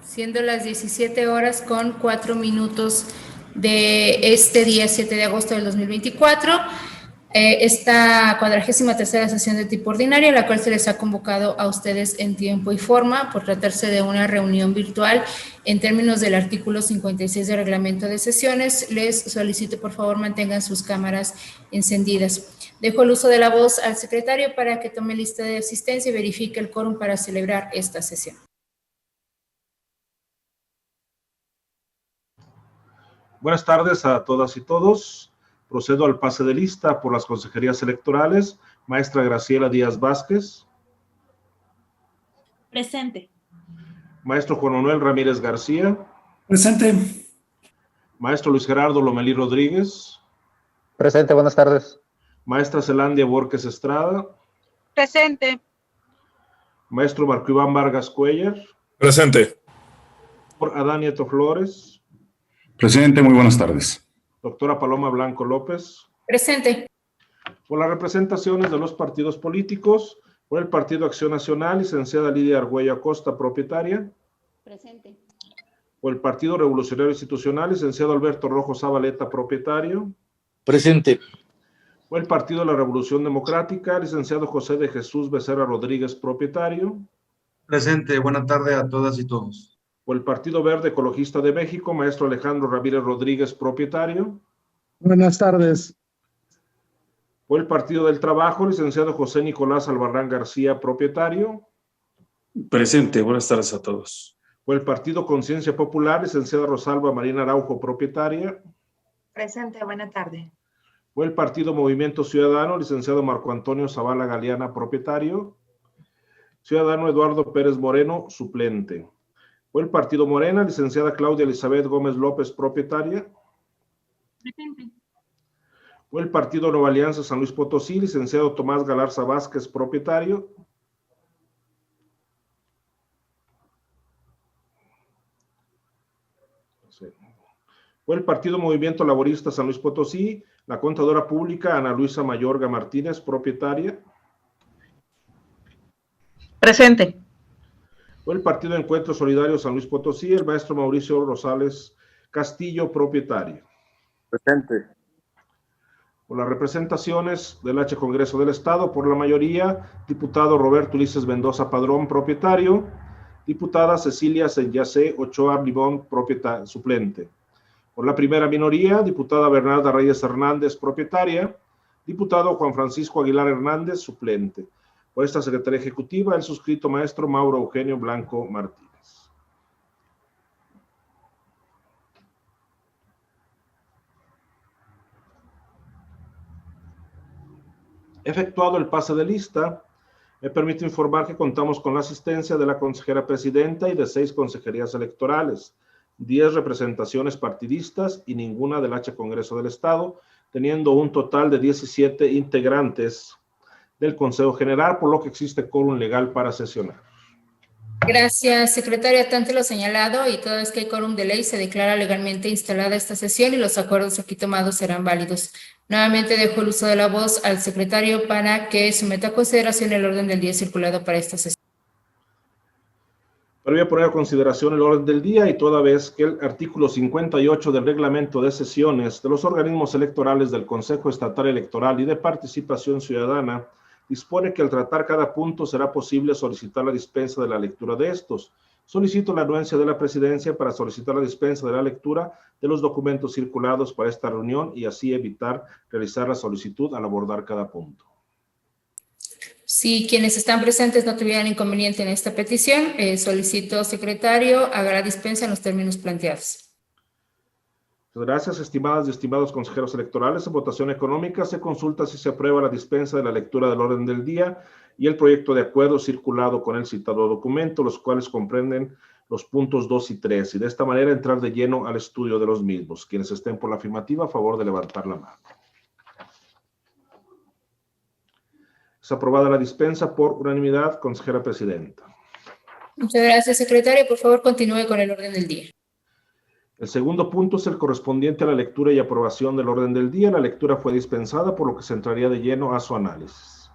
Siendo las 17 horas con 4 minutos de este día 7 de agosto del 2024, esta 43ª sesión de tipo ordinario, la cual se les ha convocado a ustedes en tiempo y forma por tratarse de una reunión virtual en términos del artículo 56 del reglamento de sesiones. Les solicito por favor mantengan sus cámaras encendidas. Dejo el uso de la voz al secretario para que tome lista de asistencia y verifique el quórum para celebrar esta sesión. Buenas tardes a todas y todos. Procedo al pase de lista por las consejerías electorales. Maestra Graciela Díaz Vázquez. Presente. Maestro Juan Manuel Ramírez García. Presente. Maestro Luis Gerardo Lomelí Rodríguez. Presente, buenas tardes. Maestra Zelandia Borges Estrada. Presente. Maestro Marco Iván Vargas Cuellar. Presente. Por Adán Nieto Flores. Presente, muy buenas tardes. Doctora Paloma Blanco López. Presente. Por las representaciones de los partidos políticos, por el Partido Acción Nacional, licenciada Lidia Argüello Acosta, propietaria. Presente. Por el Partido Revolucionario Institucional, licenciado Alberto Rojo Zabaleta, propietario. Presente. Por el Partido de la Revolución Democrática, licenciado José de Jesús Becerra Rodríguez, propietario. Presente, buena tarde a todas y todos. Por el Partido Verde Ecologista de México, maestro Alejandro Ramírez Rodríguez, propietario. Buenas tardes. Por el Partido del Trabajo, licenciado José Nicolás Albarrán García, propietario. Presente, buenas tardes a todos. Por el Partido Conciencia Popular, licenciada Rosalba Marina Araujo, propietaria. Presente, buena tarde. Por el Partido Movimiento Ciudadano, licenciado Marco Antonio Zavala Galeana, propietario. Ciudadano Eduardo Pérez Moreno, suplente. Por el Partido Morena, licenciada Claudia Elizabeth Gómez López, propietaria. Presente. Por el Partido Nueva Alianza San Luis Potosí, licenciado Tomás Galarza Vázquez, propietario. Por el Partido Movimiento Laborista San Luis Potosí, la contadora pública Ana Luisa Mayorga Martínez, propietaria. Presente. Por el Partido Encuentro Solidario San Luis Potosí, el maestro Mauricio Rosales Castillo, propietario. Presente. Por las representaciones del H Congreso del Estado, por la mayoría, diputado Roberto Ulises Mendoza Padrón, propietario. Diputada Cecilia Senyacé Ochoa Bribón, suplente. Por la primera minoría, diputada Bernarda Reyes Hernández, propietaria. Diputado Juan Francisco Aguilar Hernández, suplente. Por esta Secretaría Ejecutiva, el suscrito maestro Mauro Eugenio Blanco Martínez. Efectuado el pase de lista, me permito informar que contamos con la asistencia de la consejera presidenta y de 6 consejerías electorales, 10 representaciones partidistas y ninguna del H Congreso del Estado, teniendo un total de 17 integrantes del Consejo General, por lo que existe quórum legal para sesionar. Gracias, secretaria. Tanto lo señalado y toda vez que hay quórum de ley, se declara legalmente instalada esta sesión y los acuerdos aquí tomados serán válidos. Nuevamente dejo el uso de la voz al secretario para que someta a consideración el orden del día circulado para esta sesión. Pero voy a poner a consideración el orden del día y toda vez que el artículo 58 del reglamento de sesiones de los organismos electorales del Consejo Estatal Electoral y de Participación Ciudadana dispone que al tratar cada punto será posible solicitar la dispensa de la lectura de estos. Solicito la anuencia de la presidencia para solicitar la dispensa de la lectura de los documentos circulados para esta reunión y así evitar realizar la solicitud al abordar cada punto. Si quienes están presentes no tuvieran inconveniente en esta petición, solicito, secretario, haga la dispensa en los términos planteados. Gracias, estimadas y estimados consejeros electorales. En votación económica se consulta si se aprueba la dispensa de la lectura del orden del día y el proyecto de acuerdo circulado con el citado documento, los cuales comprenden los puntos 2 y 3, y de esta manera entrar de lleno al estudio de los mismos. Quienes estén por la afirmativa, a favor de levantar la mano. Es aprobada la dispensa por unanimidad, consejera presidenta. Muchas gracias, secretario. Por favor, continúe con el orden del día. El segundo punto es el correspondiente a la lectura y aprobación del orden del día. La lectura fue dispensada, por lo que se entraría de lleno a su análisis.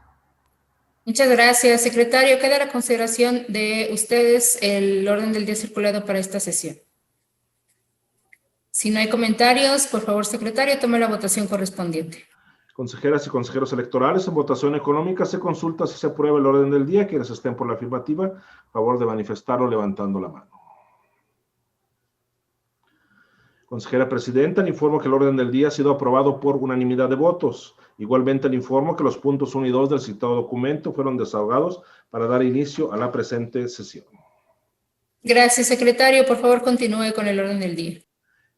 Muchas gracias, secretario. Queda a la consideración de ustedes el orden del día circulado para esta sesión. Si no hay comentarios, por favor, secretario, tome la votación correspondiente. Consejeras y consejeros electorales, en votación económica se consulta si se aprueba el orden del día. Quienes estén por la afirmativa, a favor de manifestarlo levantando la mano. Consejera presidenta, le informo que el orden del día ha sido aprobado por unanimidad de votos. Igualmente le informo que los puntos 1 y 2 del citado documento fueron desahogados para dar inicio a la presente sesión. Gracias, secretario. Por favor, continúe con el orden del día.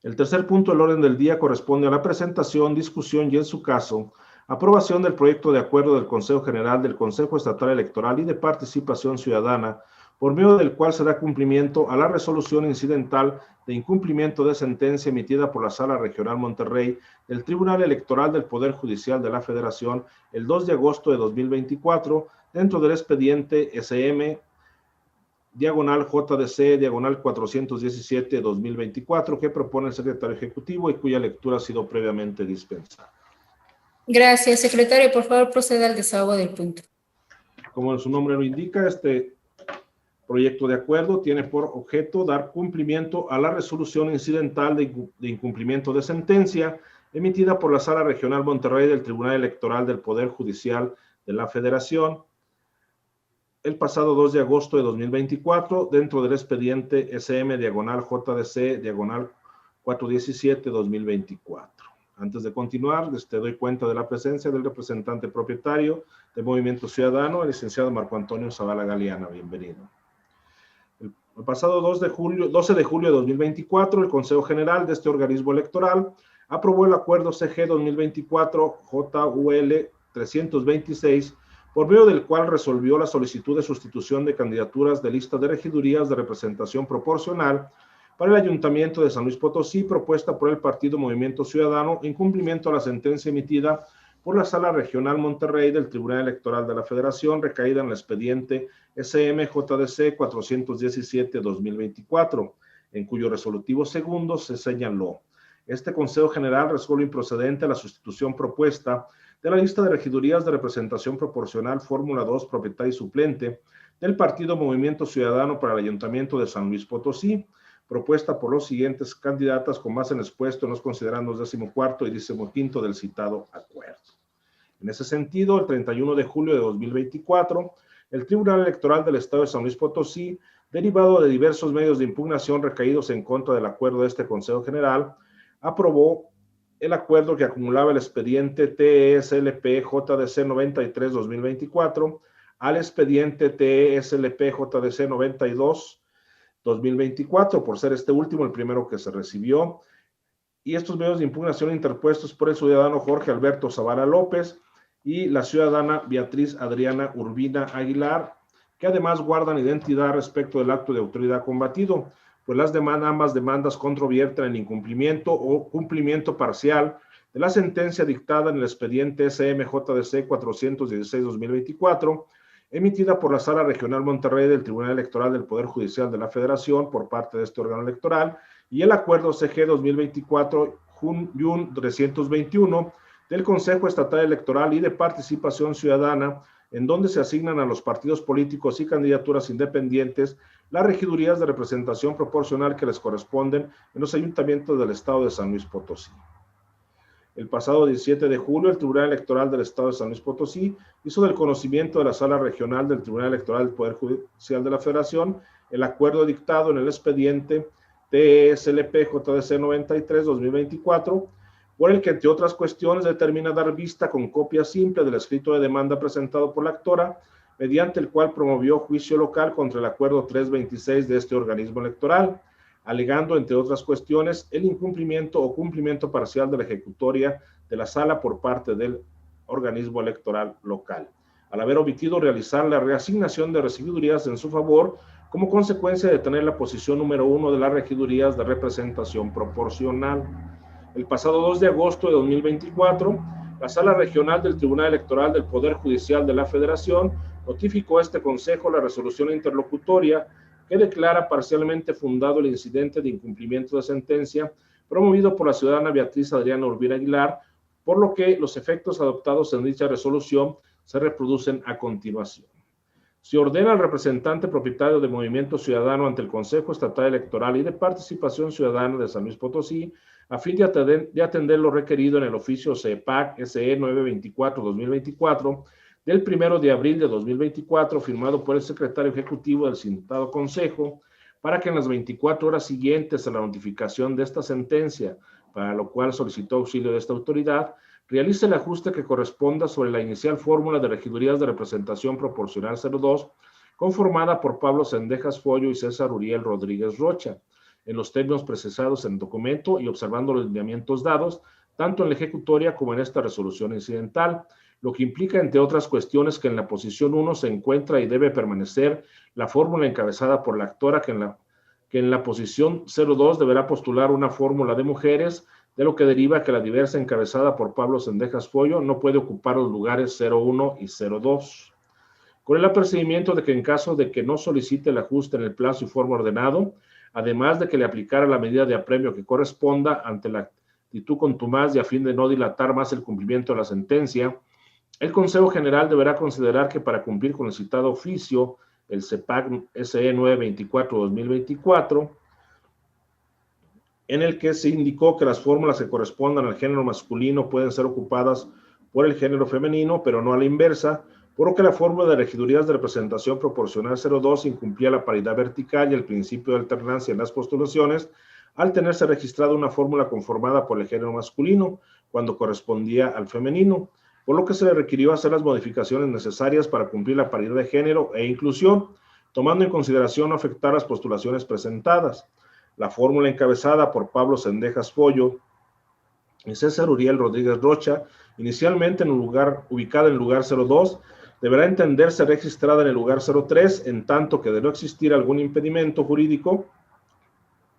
El tercer punto del orden del día corresponde a la presentación, discusión y, en su caso, aprobación del proyecto de acuerdo del Consejo General del Consejo Estatal Electoral y de Participación Ciudadana, por medio del cual se da cumplimiento a la resolución incidental de incumplimiento de sentencia emitida por la Sala Regional Monterrey del Tribunal Electoral del Poder Judicial de la Federación el 2 de agosto de 2024, dentro del expediente SM diagonal JDC diagonal 417-2024 que propone el secretario ejecutivo y cuya lectura ha sido previamente dispensada. Gracias, secretario. Por favor, proceda al desahogo del punto. Como su nombre lo indica, este proyecto de acuerdo tiene por objeto dar cumplimiento a la resolución incidental de incumplimiento de sentencia emitida por la Sala Regional Monterrey del Tribunal Electoral del Poder Judicial de la Federación el pasado 2 de agosto de 2024 dentro del expediente SM diagonal JDC diagonal 417-2024. Antes de continuar, doy cuenta de la presencia del representante propietario de Movimiento Ciudadano, el licenciado Marco Antonio Zavala Galeana. Bienvenido. El pasado 12 de julio de 2024, el Consejo General de este organismo electoral aprobó el Acuerdo CG 2024 JUL 326, por medio del cual resolvió la solicitud de sustitución de candidaturas de lista de regidurías de representación proporcional para el Ayuntamiento de San Luis Potosí, propuesta por el Partido Movimiento Ciudadano, en cumplimiento a la sentencia emitida por la Sala Regional Monterrey del Tribunal Electoral de la Federación, recaída en el expediente SMJDC 417-2024, en cuyo resolutivo segundo se señaló: este Consejo General resuelve improcedente la sustitución propuesta de la lista de regidurías de representación proporcional Fórmula 2, propietario y suplente del Partido Movimiento Ciudadano para el Ayuntamiento de San Luis Potosí, propuesta por los siguientes candidatas con base en expuesto en los considerandos 14º y 15º del citado acuerdo. En ese sentido, el 31 de julio de 2024, el Tribunal Electoral del Estado de San Luis Potosí, derivado de diversos medios de impugnación recaídos en contra del acuerdo de este Consejo General, aprobó el acuerdo que acumulaba el expediente TESLP JDC 93-2024 al expediente TESLP JDC 92-2024, por ser este último el primero que se recibió, y estos medios de impugnación interpuestos por el ciudadano Jorge Alberto Zavala López y la ciudadana Beatriz Adriana Urbina Aguilar, que además guardan identidad respecto del acto de autoridad combatido, pues ambas demandas controvierten el incumplimiento o cumplimiento parcial de la sentencia dictada en el expediente SMJDC 416-2024, emitida por la Sala Regional Monterrey del Tribunal Electoral del Poder Judicial de la Federación por parte de este órgano electoral, y el Acuerdo CG 2024-JUN 321 del Consejo Estatal Electoral y de Participación Ciudadana, en donde se asignan a los partidos políticos y candidaturas independientes las regidurías de representación proporcional que les corresponden en los ayuntamientos del Estado de San Luis Potosí. El pasado 17 de julio, el Tribunal Electoral del Estado de San Luis Potosí hizo del conocimiento de la Sala Regional del Tribunal Electoral del Poder Judicial de la Federación el acuerdo dictado en el expediente TESLP JDC 93-2024, por el que, entre otras cuestiones, determina dar vista con copia simple del escrito de demanda presentado por la actora, mediante el cual promovió juicio local contra el acuerdo 326 de este organismo electoral, alegando, entre otras cuestiones, el incumplimiento o cumplimiento parcial de la ejecutoria de la sala por parte del organismo electoral local, al haber omitido realizar la reasignación de regidurías en su favor como consecuencia de tener la posición número 1 de las regidurías de representación proporcional. El pasado 2 de agosto de 2024, la Sala Regional del Tribunal Electoral del Poder Judicial de la Federación notificó a este Consejo la resolución interlocutoria que declara parcialmente fundado el incidente de incumplimiento de sentencia promovido por la ciudadana Beatriz Adriana Urbina Aguilar, por lo que los efectos adoptados en dicha resolución se reproducen a continuación. Se ordena al representante propietario de Movimiento Ciudadano ante el Consejo Estatal Electoral y de Participación Ciudadana de San Luis Potosí, a fin de atender lo requerido en el oficio CEPAC SE 924-2024 del 1 de abril de 2024, firmado por el secretario ejecutivo del citado Consejo, para que en las 24 horas siguientes a la notificación de esta sentencia, para lo cual solicitó auxilio de esta autoridad, realice el ajuste que corresponda sobre la inicial fórmula de regidurías de representación proporcional 02, conformada por Pablo Cendejas Follo y César Uriel Rodríguez Rocha, en los términos precisados en el documento y observando los lineamientos dados, tanto en la ejecutoria como en esta resolución incidental, lo que implica, entre otras cuestiones, que en la posición 1 se encuentra y debe permanecer la fórmula encabezada por la actora, que en la posición 02 deberá postular una fórmula de mujeres, de lo que deriva que la diversa encabezada por Pablo Cendejas Follo no puede ocupar los lugares 01 y 02. Con el apercibimiento de que en caso de que no solicite el ajuste en el plazo y forma ordenado, además de que le aplicara la medida de apremio que corresponda ante la actitud contumaz y a fin de no dilatar más el cumplimiento de la sentencia, el Consejo General deberá considerar que para cumplir con el citado oficio, el CEPAC SE 924-2024, en el que se indicó que las fórmulas que correspondan al género masculino pueden ser ocupadas por el género femenino, pero no a la inversa, por lo que la fórmula de regidurías de representación proporcional 02 incumplía la paridad vertical y el principio de alternancia en las postulaciones, al tenerse registrada una fórmula conformada por el género masculino, cuando correspondía al femenino, por lo que se le requirió hacer las modificaciones necesarias para cumplir la paridad de género e inclusión, tomando en consideración no afectar las postulaciones presentadas. La fórmula encabezada por Pablo Cendejas Follo y César Uriel Rodríguez Rocha, inicialmente ubicada en el lugar 02, deberá entenderse registrada en el lugar 03, en tanto que de no existir algún impedimento jurídico,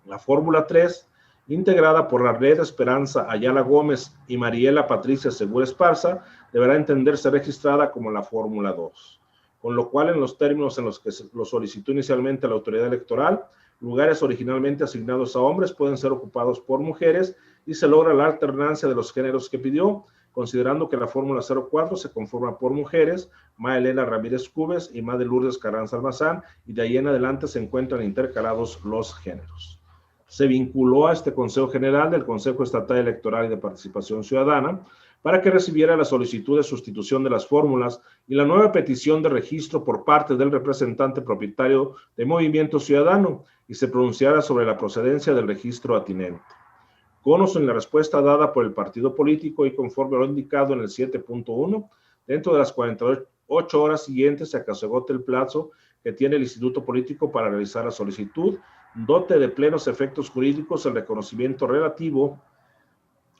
la fórmula 3, integrada por la red Esperanza Ayala Gómez y Mariela Patricia Segura Esparza, deberá entenderse registrada como la fórmula 2, con lo cual en los términos en los que lo solicitó inicialmente la autoridad electoral, lugares originalmente asignados a hombres pueden ser ocupados por mujeres y se logra la alternancia de los géneros que pidió, considerando que la fórmula 04 se conforma por mujeres, Ma Elena Ramírez Cubes y Ma de Lourdes Carranza Almazán, y de ahí en adelante se encuentran intercalados los géneros. Se vinculó a este Consejo General del Consejo Estatal Electoral y de Participación Ciudadana para que recibiera la solicitud de sustitución de las fórmulas y la nueva petición de registro por parte del representante propietario de Movimiento Ciudadano y se pronunciara sobre la procedencia del registro atinente. Conoce en la respuesta dada por el partido político y conforme a lo indicado en el 7.1, dentro de las 48 horas siguientes se agote el plazo que tiene el Instituto Político para realizar la solicitud, dote de plenos efectos jurídicos el reconocimiento relativo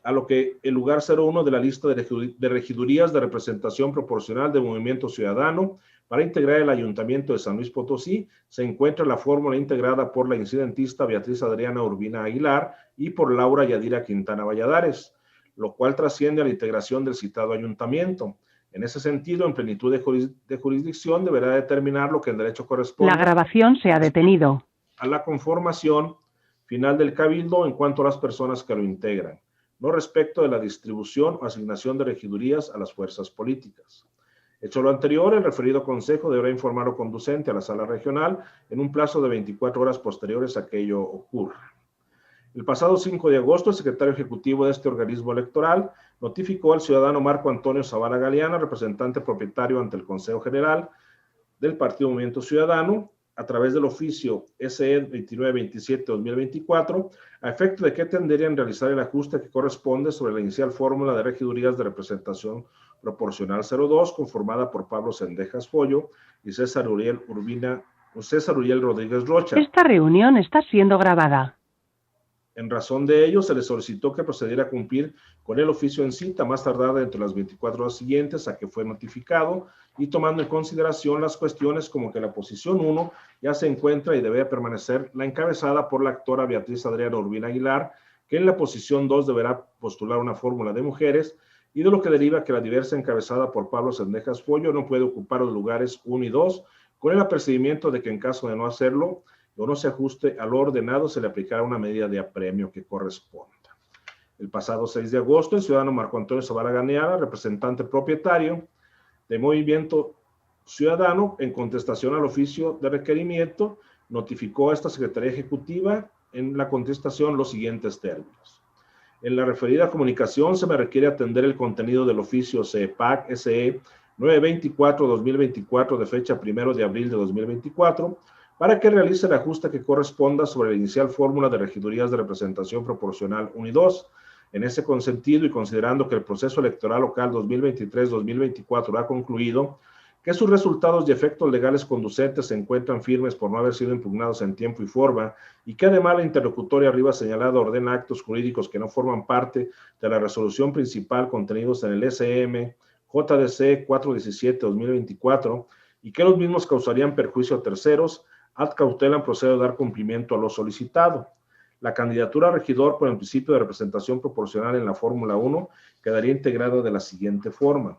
a lo que el lugar 01 de la lista de regidurías de representación proporcional de Movimiento Ciudadano para integrar el Ayuntamiento de San Luis Potosí se encuentra la fórmula integrada por la incidentista Beatriz Adriana Urbina Aguilar y por Laura Yadira Quintana Valladares, lo cual trasciende a la integración del citado ayuntamiento. En ese sentido, en plenitud de jurisdicción, deberá determinar lo que en derecho corresponde. La grabación se ha detenido. A la conformación final del cabildo en cuanto a las personas que lo integran, no respecto de la distribución o asignación de regidurías a las fuerzas políticas. Hecho lo anterior, el referido consejo deberá informar lo conducente a la sala regional en un plazo de 24 horas posteriores a que ello ocurra. El pasado 5 de agosto, el secretario ejecutivo de este organismo electoral notificó al ciudadano Marco Antonio Zavala Galeana, representante propietario ante el Consejo General del Partido Movimiento Ciudadano, a través del oficio SE 2927-2024, a efecto de que tenderían a realizar el ajuste que corresponde sobre la inicial fórmula de regidurías de representación proporcional 02, conformada por Pablo Cendejas Follo y César Uriel Rodríguez Rocha. Esta reunión está siendo grabada. En razón de ello, se le solicitó que procediera a cumplir con el oficio en cita más tardar entre las 24 horas siguientes a que fue notificado y tomando en consideración las cuestiones como que la posición 1 ya se encuentra y debe permanecer la encabezada por la actora Beatriz Adriana Urbina Aguilar, que en la posición 2 deberá postular una fórmula de mujeres y de lo que deriva que la diversa encabezada por Pablo Cendejas Follo no puede ocupar los lugares 1 y 2, con el apercibimiento de que en caso de no hacerlo o no se ajuste a lo ordenado, se le aplicará una medida de apremio que corresponda. El pasado 6 de agosto, el ciudadano Marco Antonio Zavala Galeana, representante propietario de Movimiento Ciudadano, en contestación al oficio de requerimiento, notificó a esta Secretaría Ejecutiva en la contestación los siguientes términos. En la referida comunicación se me requiere atender el contenido del oficio CEPAC SE 924-2024 de fecha 1 de abril de 2024 para que realice el ajuste que corresponda sobre la inicial fórmula de regidurías de representación proporcional 1 y 2. En ese consentido y considerando que el proceso electoral local 2023-2024 ha concluido, que sus resultados y efectos legales conducentes se encuentran firmes por no haber sido impugnados en tiempo y forma, y que además la interlocutoria arriba señalada ordena actos jurídicos que no forman parte de la resolución principal contenidos en el SM JDC 417-2024 y que los mismos causarían perjuicio a terceros, ad cautelam procede a dar cumplimiento a lo solicitado. La candidatura a regidor por el principio de representación proporcional en la Fórmula 1 quedaría integrada de la siguiente forma.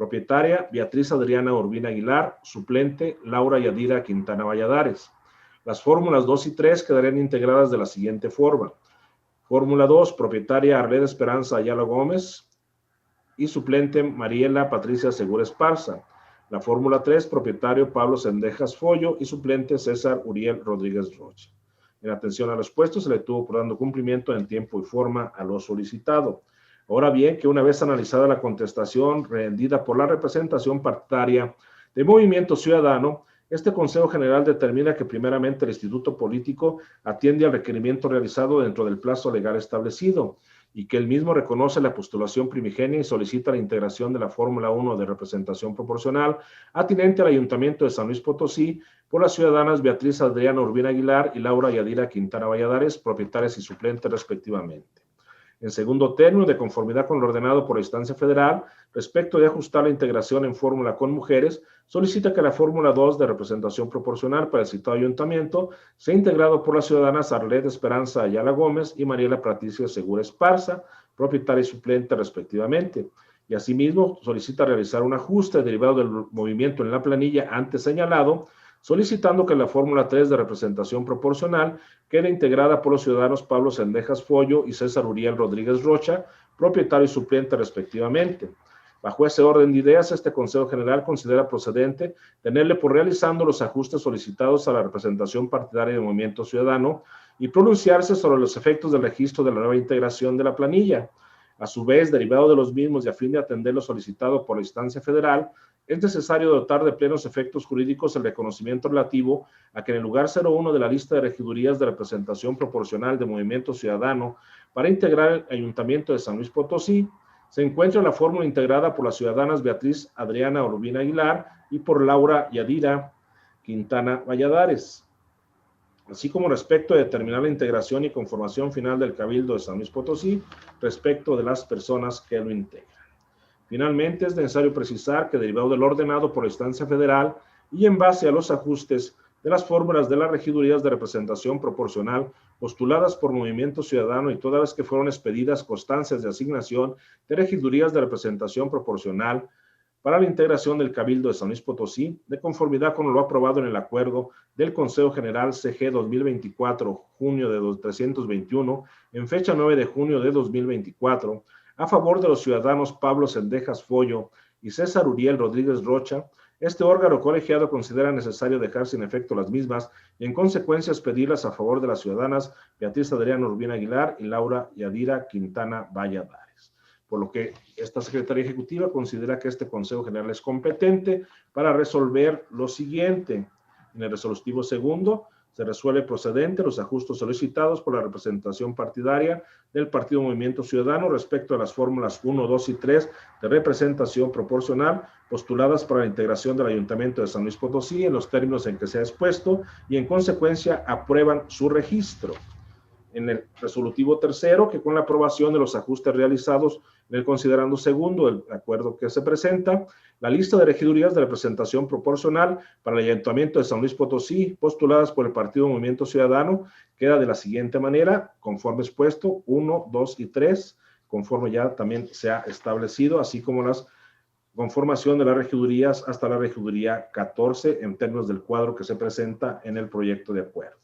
Propietaria, Beatriz Adriana Urbina Aguilar. Suplente, Laura Yadira Quintana Valladares. Las fórmulas 2 y 3 quedarían integradas de la siguiente forma. Fórmula 2, propietaria, Arleda Esperanza Ayala Gómez. Y suplente, Mariela Patricia Segura Esparza. La fórmula 3, propietario, Pablo Sendejas Follo. Y suplente, César Uriel Rodríguez Rocha. En atención a los puestos, se le tuvo por dando cumplimiento en tiempo y forma a lo solicitado. Ahora bien, que una vez analizada la contestación rendida por la representación partidaria de Movimiento Ciudadano, este Consejo General determina que primeramente el Instituto Político atiende al requerimiento realizado dentro del plazo legal establecido y que el mismo reconoce la postulación primigenia y solicita la integración de la Fórmula 1 de representación proporcional atinente al Ayuntamiento de San Luis Potosí por las ciudadanas Beatriz Adriana Urbina Aguilar y Laura Yadira Quintana Valladares, propietarias y suplentes respectivamente. En segundo término, de conformidad con lo ordenado por la instancia federal, respecto de ajustar la integración en fórmula con mujeres, solicita que la fórmula 2 de representación proporcional para el citado ayuntamiento sea integrado por las ciudadanas Arleda Esperanza Ayala Gómez y Mariela Patricia Segura Esparza, propietaria y suplente respectivamente. Y asimismo, solicita realizar un ajuste derivado del movimiento en la planilla antes señalado, solicitando que la fórmula 3 de representación proporcional quede integrada por los ciudadanos Pablo Sendejas Follo y César Uriel Rodríguez Rocha, propietario y suplente respectivamente. Bajo ese orden de ideas, este Consejo General considera procedente tenerle por realizando los ajustes solicitados a la representación partidaria del Movimiento Ciudadano y pronunciarse sobre los efectos del registro de la nueva integración de la planilla. A su vez, derivado de los mismos y a fin de atender lo solicitado por la instancia federal, es necesario dotar de plenos efectos jurídicos el reconocimiento relativo a que en el lugar 01 de la lista de regidurías de representación proporcional de Movimiento Ciudadano para integrar el Ayuntamiento de San Luis Potosí, se encuentra la fórmula integrada por las ciudadanas Beatriz Adriana Urbina Aguilar y por Laura Yadira Quintana Valladares, así como respecto de determinar la integración y conformación final del Cabildo de San Luis Potosí respecto de las personas que lo integran. Finalmente, es necesario precisar que derivado del ordenado por la instancia federal y en base a los ajustes de las fórmulas de las regidurías de representación proporcional postuladas por Movimiento Ciudadano y toda vez que fueron expedidas constancias de asignación de regidurías de representación proporcional para la integración del Cabildo de San Luis Potosí, de conformidad con lo aprobado en el acuerdo del Consejo General CG 2024, junio de 321, en fecha 9 de junio de 2024, a favor de los ciudadanos Pablo Sendejas Follo y César Uriel Rodríguez Rocha, este órgano colegiado considera necesario dejar sin efecto las mismas y en consecuencia expedirlas a favor de las ciudadanas Beatriz Adriana Urbina Aguilar y Laura Yadira Quintana Valladares. Por lo que esta Secretaría Ejecutiva considera que este Consejo General es competente para resolver lo siguiente. En el resolutivo segundo, se resuelve procedente los ajustes solicitados por la representación partidaria del Partido Movimiento Ciudadano respecto a las fórmulas 1, 2 y 3 de representación proporcional postuladas para la integración del Ayuntamiento de San Luis Potosí en los términos en que se ha expuesto y en consecuencia aprueban su registro. En el resolutivo tercero, que con la aprobación de los ajustes realizados en el considerando segundo del acuerdo que se presenta, la lista de regidurías de representación proporcional para el Ayuntamiento de San Luis Potosí, postuladas por el Partido Movimiento Ciudadano, queda de la siguiente manera, conforme expuesto, 1, 2 y 3, conforme ya también se ha establecido, así como la conformación de las regidurías hasta la regiduría 14 en términos del cuadro que se presenta en el proyecto de acuerdo.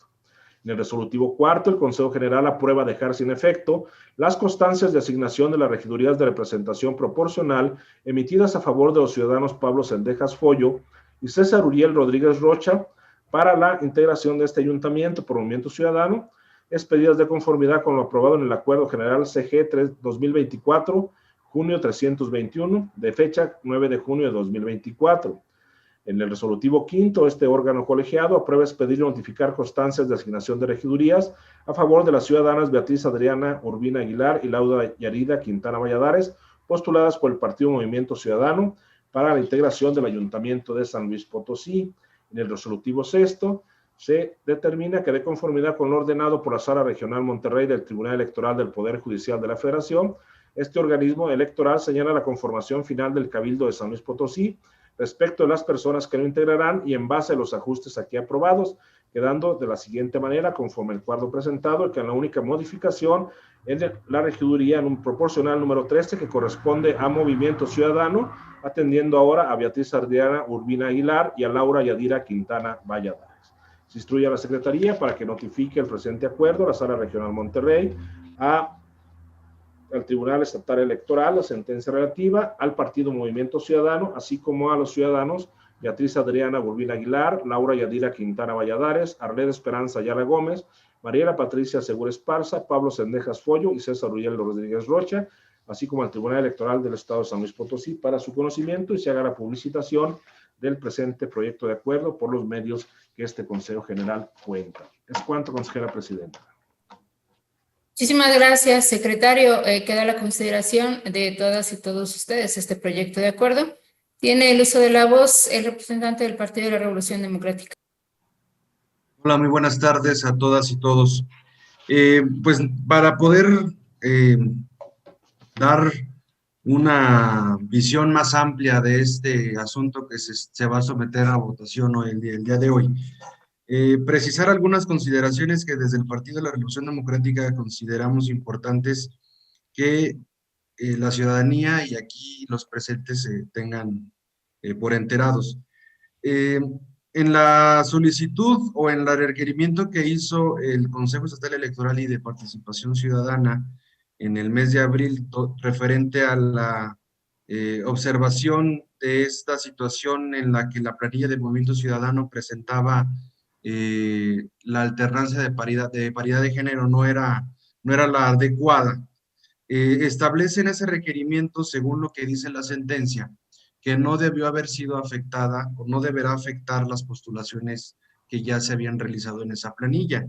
En el resolutivo cuarto, el Consejo General aprueba dejar sin efecto las constancias de asignación de las regidurías de representación proporcional emitidas a favor de los ciudadanos Pablo Cendejas Follo y César Uriel Rodríguez Rocha para la integración de este ayuntamiento por Movimiento Ciudadano, expedidas de conformidad con lo aprobado en el Acuerdo General CG 2024, junio 321, de fecha 9 de junio de 2024. En el resolutivo quinto, este órgano colegiado aprueba expedir y notificar constancias de asignación de regidurías a favor de las ciudadanas Beatriz Adriana Urbina Aguilar y Laura Yarida Quintana Valladares, postuladas por el Partido Movimiento Ciudadano para la integración del Ayuntamiento de San Luis Potosí. En el resolutivo sexto, se determina que de conformidad con lo ordenado por la Sala Regional Monterrey del Tribunal Electoral del Poder Judicial de la Federación, este organismo electoral señala la conformación final del Cabildo de San Luis Potosí respecto de las personas que lo integrarán y en base a los ajustes aquí aprobados, quedando de la siguiente manera, conforme el cuadro presentado, que en la única modificación en la regiduría en un proporcional número 13 que corresponde a Movimiento Ciudadano, atendiendo ahora a Beatriz Adriana Urbina Aguilar y a Laura Yadira Quintana Valladares. Se instruye a la Secretaría para que notifique el presente acuerdo a la Sala Regional Monterrey, al Tribunal Estatal Electoral, la sentencia relativa al Partido Movimiento Ciudadano, así como a los ciudadanos Beatriz Adriana Urbina Aguilar, Laura Yadira Quintana Valladares, Arleda Esperanza Ayala Gómez, Mariela Patricia Segura Esparza, Pablo Cendejas Follo y César Uriel Rodríguez Rocha, así como al Tribunal Electoral del Estado de San Luis Potosí para su conocimiento y se haga la publicitación del presente proyecto de acuerdo por los medios que este Consejo General cuenta. Es cuanto, consejera presidenta. Muchísimas gracias, secretario. Queda a la consideración de todas y todos ustedes este proyecto de acuerdo. Tiene el uso de la voz el representante del Partido de la Revolución Democrática. Hola, muy buenas tardes a todas y todos. Pues para poder dar una visión más amplia de este asunto que se va a someter a votación hoy, el día de hoy, precisar algunas consideraciones que desde el Partido de la Revolución Democrática consideramos importantes que la ciudadanía y aquí los presentes se tengan por enterados. En la solicitud o en el requerimiento que hizo el Consejo Estatal Electoral y de Participación Ciudadana en el mes de abril referente a la observación de esta situación en la que la planilla de Movimiento Ciudadano presentaba la alternancia de paridad de género no era la adecuada. Establece en ese requerimiento, según lo que dice la sentencia, que no debió haber sido afectada o no deberá afectar las postulaciones que ya se habían realizado en esa planilla,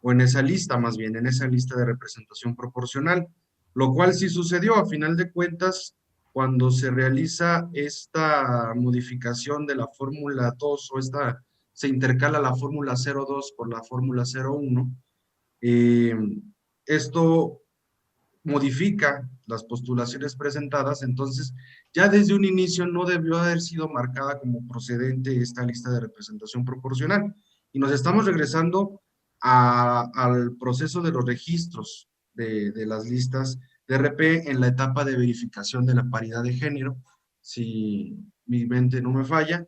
o en esa lista más bien, en esa lista de representación proporcional, lo cual sí sucedió. A final de cuentas, cuando se realiza esta modificación de la fórmula 2 o se intercala la fórmula 02 por la fórmula 01, esto modifica las postulaciones presentadas, entonces ya desde un inicio no debió haber sido marcada como procedente esta lista de representación proporcional. Y nos estamos regresando al proceso de los registros de las listas de RP en la etapa de verificación de la paridad de género, si mi mente no me falla.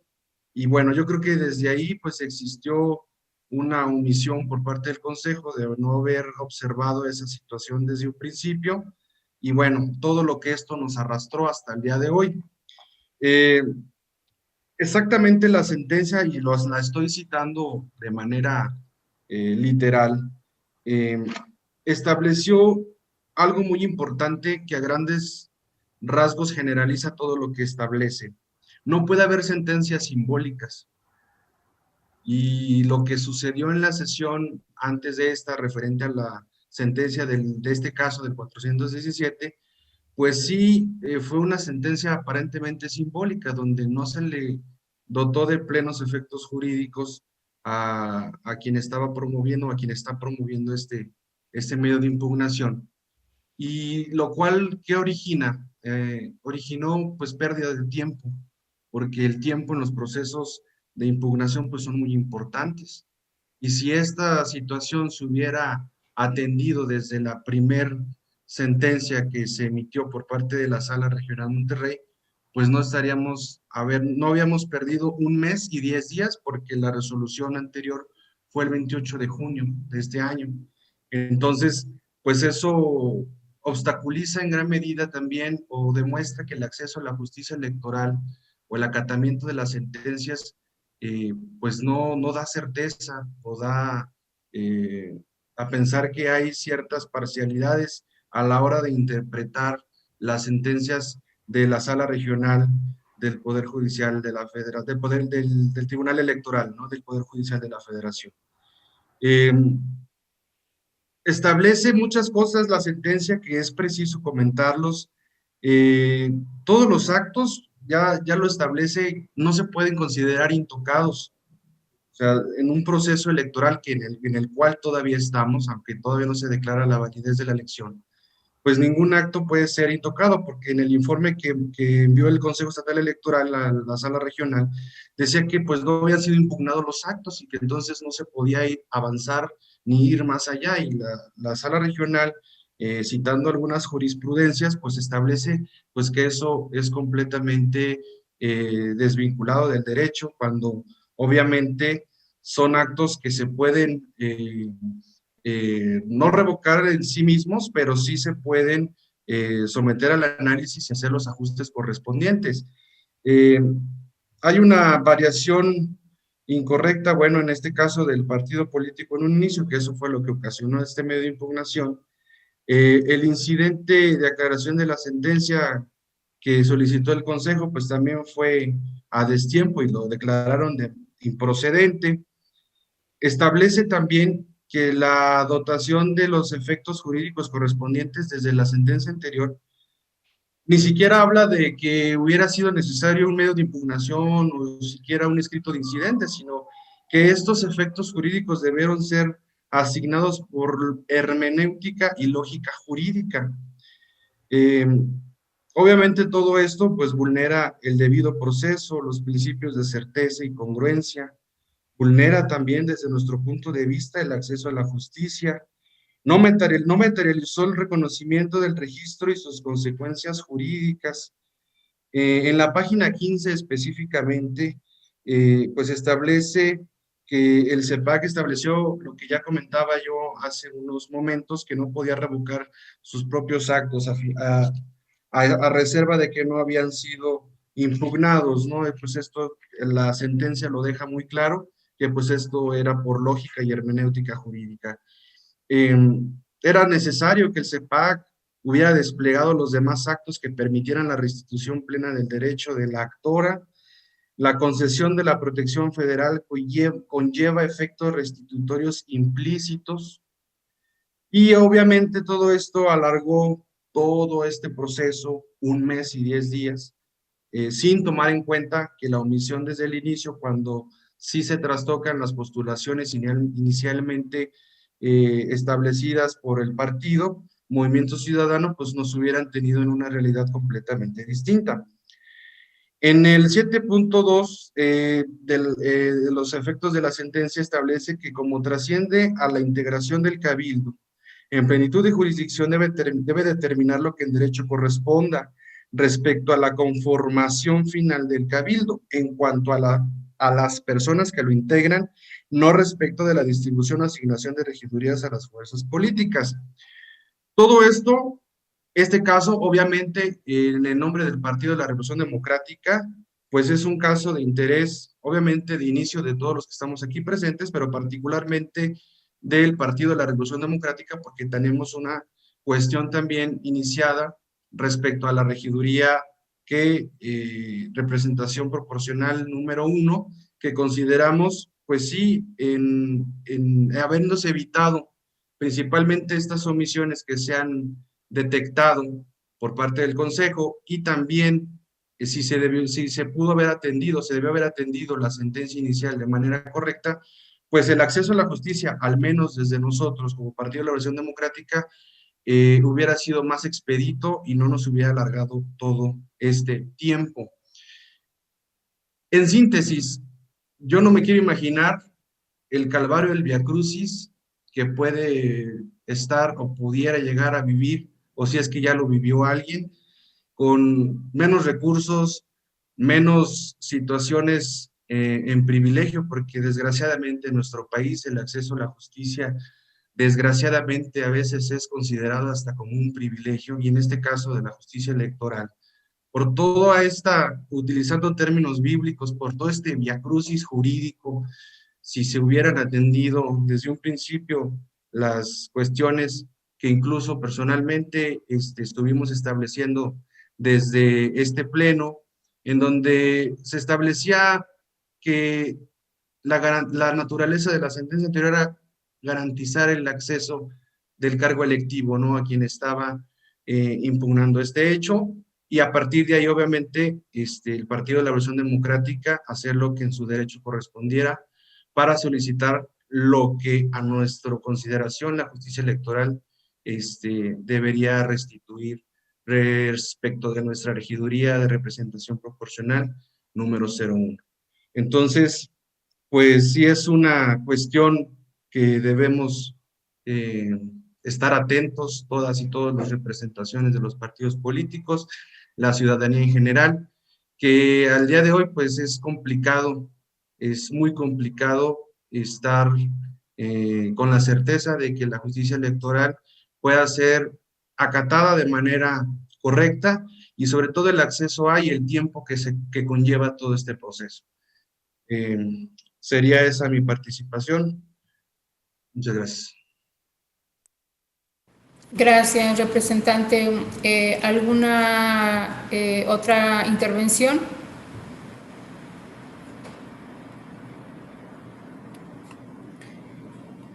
Y bueno, yo creo que desde ahí pues existió una omisión por parte del Consejo de no haber observado esa situación desde un principio, y bueno, todo lo que esto nos arrastró hasta el día de hoy. Exactamente la sentencia, y la estoy citando de manera literal, estableció algo muy importante que a grandes rasgos generaliza todo lo que establece. No puede haber sentencias simbólicas. Y lo que sucedió en la sesión antes de esta, referente a la sentencia de este caso del 417, pues sí, fue una sentencia aparentemente simbólica, donde no se le dotó de plenos efectos jurídicos a quien estaba promoviendo, a quien está promoviendo este medio de impugnación. Y lo cual, ¿qué origina? Originó pues pérdida de tiempo, porque el tiempo en los procesos de impugnación pues son muy importantes. Y si esta situación se hubiera atendido desde la primer sentencia que se emitió por parte de la Sala Regional Monterrey, pues no habíamos perdido 1 mes y 10 días, porque la resolución anterior fue el 28 de junio de este año. Entonces, pues eso obstaculiza en gran medida también o demuestra que el acceso a la justicia electoral o el acatamiento de las sentencias pues no da certeza o da a pensar que hay ciertas parcialidades a la hora de interpretar las sentencias de la Sala Regional del Poder Judicial de la Federación, del Tribunal Electoral, ¿no? Del Poder Judicial de la Federación. Establece muchas cosas la sentencia que es preciso comentarlos. Todos los actos, ya lo establece, no se pueden considerar intocados. O sea, en un proceso electoral en el cual todavía estamos, aunque todavía no se declara la validez de la elección, pues ningún acto puede ser intocado, porque en el informe que envió el Consejo Estatal Electoral a la Sala Regional, decía que pues no habían sido impugnados los actos y que entonces no se podía avanzar ni ir más allá, y la Sala Regional, citando algunas jurisprudencias, pues establece pues que eso es completamente desvinculado del derecho, cuando obviamente son actos que se pueden no revocar en sí mismos, pero sí se pueden someter al análisis y hacer los ajustes correspondientes. Hay una variación incorrecta, bueno, en este caso del partido político en un inicio, que eso fue lo que ocasionó este medio de impugnación. El incidente de aclaración de la sentencia que solicitó el Consejo, pues también fue a destiempo y lo declararon de improcedente. Establece también que la dotación de los efectos jurídicos correspondientes desde la sentencia anterior ni siquiera habla de que hubiera sido necesario un medio de impugnación o siquiera un escrito de incidente, sino que estos efectos jurídicos debieron ser asignados por hermenéutica y lógica jurídica. Obviamente todo esto pues vulnera el debido proceso, los principios de certeza y congruencia, vulnera también desde nuestro punto de vista el acceso a la justicia, no materializó el reconocimiento del registro y sus consecuencias jurídicas. En la página 15 específicamente, pues establece que el CEPAC estableció lo que ya comentaba yo hace unos momentos, que no podía revocar sus propios actos a reserva de que no habían sido impugnados, ¿no? Pues esto, la sentencia lo deja muy claro, que pues esto era por lógica y hermenéutica jurídica. Era necesario que el CEPAC hubiera desplegado los demás actos que permitieran la restitución plena del derecho de la actora. La concesión de la protección federal conlleva efectos restitutorios implícitos, y obviamente todo esto alargó todo este proceso 1 mes y 10 días, sin tomar en cuenta que la omisión desde el inicio, cuando sí se trastocan las postulaciones inicialmente establecidas por el partido, Movimiento Ciudadano, pues nos hubieran tenido en una realidad completamente distinta. En el 7.2 de los efectos de la sentencia establece que como trasciende a la integración del cabildo, en plenitud de jurisdicción debe determinar lo que en derecho corresponda respecto a la conformación final del cabildo en cuanto a las personas que lo integran, no respecto de la distribución o asignación de regidurías a las fuerzas políticas. Todo esto, este caso, obviamente, en el nombre del Partido de la Revolución Democrática, pues es un caso de interés, obviamente, de inicio de todos los que estamos aquí presentes, pero particularmente del Partido de la Revolución Democrática, porque tenemos una cuestión también iniciada respecto a la regiduría representación proporcional número 1, que consideramos, pues sí, en habiéndose evitado principalmente estas omisiones que se han detectado por parte del Consejo, y también si se pudo haber atendido, se debió haber atendido la sentencia inicial de manera correcta, pues el acceso a la justicia, al menos desde nosotros como Partido de la Revolución Democrática, hubiera sido más expedito y no nos hubiera alargado todo este tiempo. En síntesis, yo no me quiero imaginar el calvario del viacrucis que puede estar o pudiera llegar a vivir, o si es que ya lo vivió alguien, con menos recursos, menos situaciones en privilegio, porque desgraciadamente en nuestro país el acceso a la justicia, desgraciadamente a veces es considerado hasta como un privilegio, y en este caso de la justicia electoral, por toda esta, utilizando términos bíblicos, por todo este viacrucis jurídico, si se hubieran atendido desde un principio las cuestiones que incluso personalmente estuvimos estableciendo desde este pleno, en donde se establecía que la naturaleza de la sentencia anterior era garantizar el acceso del cargo electivo, ¿no?, a quien estaba impugnando este hecho, y a partir de ahí, obviamente, el Partido de la Revolución Democrática hacer lo que en su derecho correspondiera para solicitar lo que a nuestra consideración la justicia electoral debería restituir respecto de nuestra regiduría de representación proporcional número 01. Entonces, pues sí es una cuestión que debemos estar atentos todas y todas las representaciones de los partidos políticos, la ciudadanía en general, que al día de hoy pues es complicado, es muy complicado estar con la certeza de que la justicia electoral pueda ser acatada de manera correcta, y sobre todo el acceso a y el tiempo que conlleva todo este proceso. Sería esa mi participación. Muchas gracias. Gracias, representante. ¿Alguna otra intervención?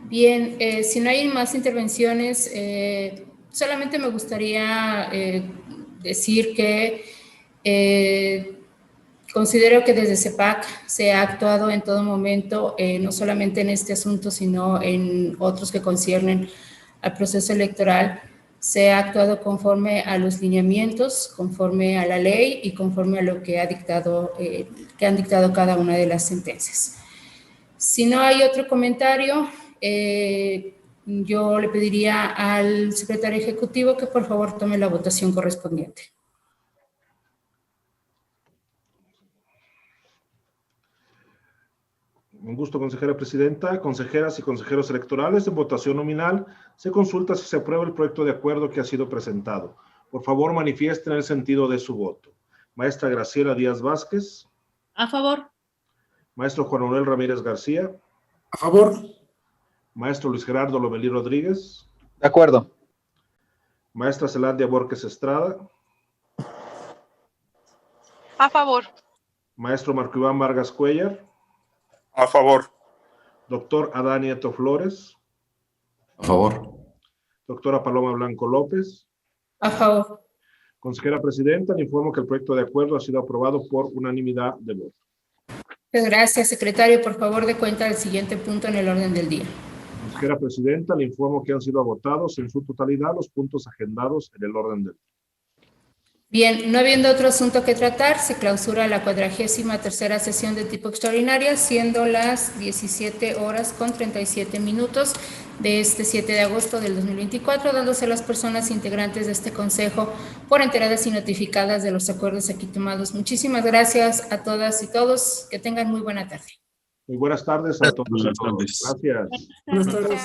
Bien, si no hay más intervenciones, solamente me gustaría decir que considero que desde CEPAC se ha actuado en todo momento, no solamente en este asunto, sino en otros que conciernen al proceso electoral. Se ha actuado conforme a los lineamientos, conforme a la ley y conforme a lo que ha dictado, que han dictado cada una de las sentencias. Si no hay otro comentario, yo le pediría al secretario ejecutivo que por favor tome la votación correspondiente. Un gusto, consejera presidenta. Consejeras y consejeros electorales, en votación nominal se consulta si se aprueba el proyecto de acuerdo que ha sido presentado. Por favor, manifiesten el sentido de su voto. Maestra Graciela Díaz Vázquez. A favor. Maestro Juan Manuel Ramírez García. A favor. Maestro Luis Gerardo Lomelí Rodríguez. De acuerdo. Maestra Zelandia Borges Estrada. A favor. Maestro Marco Iván Vargas Cuellar. A favor. Doctor Adán Nieto Flores. A favor. Doctora Paloma Blanco López. A favor. Consejera presidenta, le informo que el proyecto de acuerdo ha sido aprobado por unanimidad de votos. Muchas gracias, secretario. Por favor, dé cuenta del siguiente punto en el orden del día. Consejera presidenta, le informo que han sido votados en su totalidad los puntos agendados en el orden del día. Bien, no habiendo otro asunto que tratar, se clausura la 43ª sesión de tipo extraordinaria, siendo las 17:37 de este 7 de agosto del 2024, dándose a las personas integrantes de este consejo por enteradas y notificadas de los acuerdos aquí tomados. Muchísimas gracias a todas y todos. Que tengan muy buena tarde. Muy buenas tardes a todos. Buenas tardes. Gracias. Buenas tardes.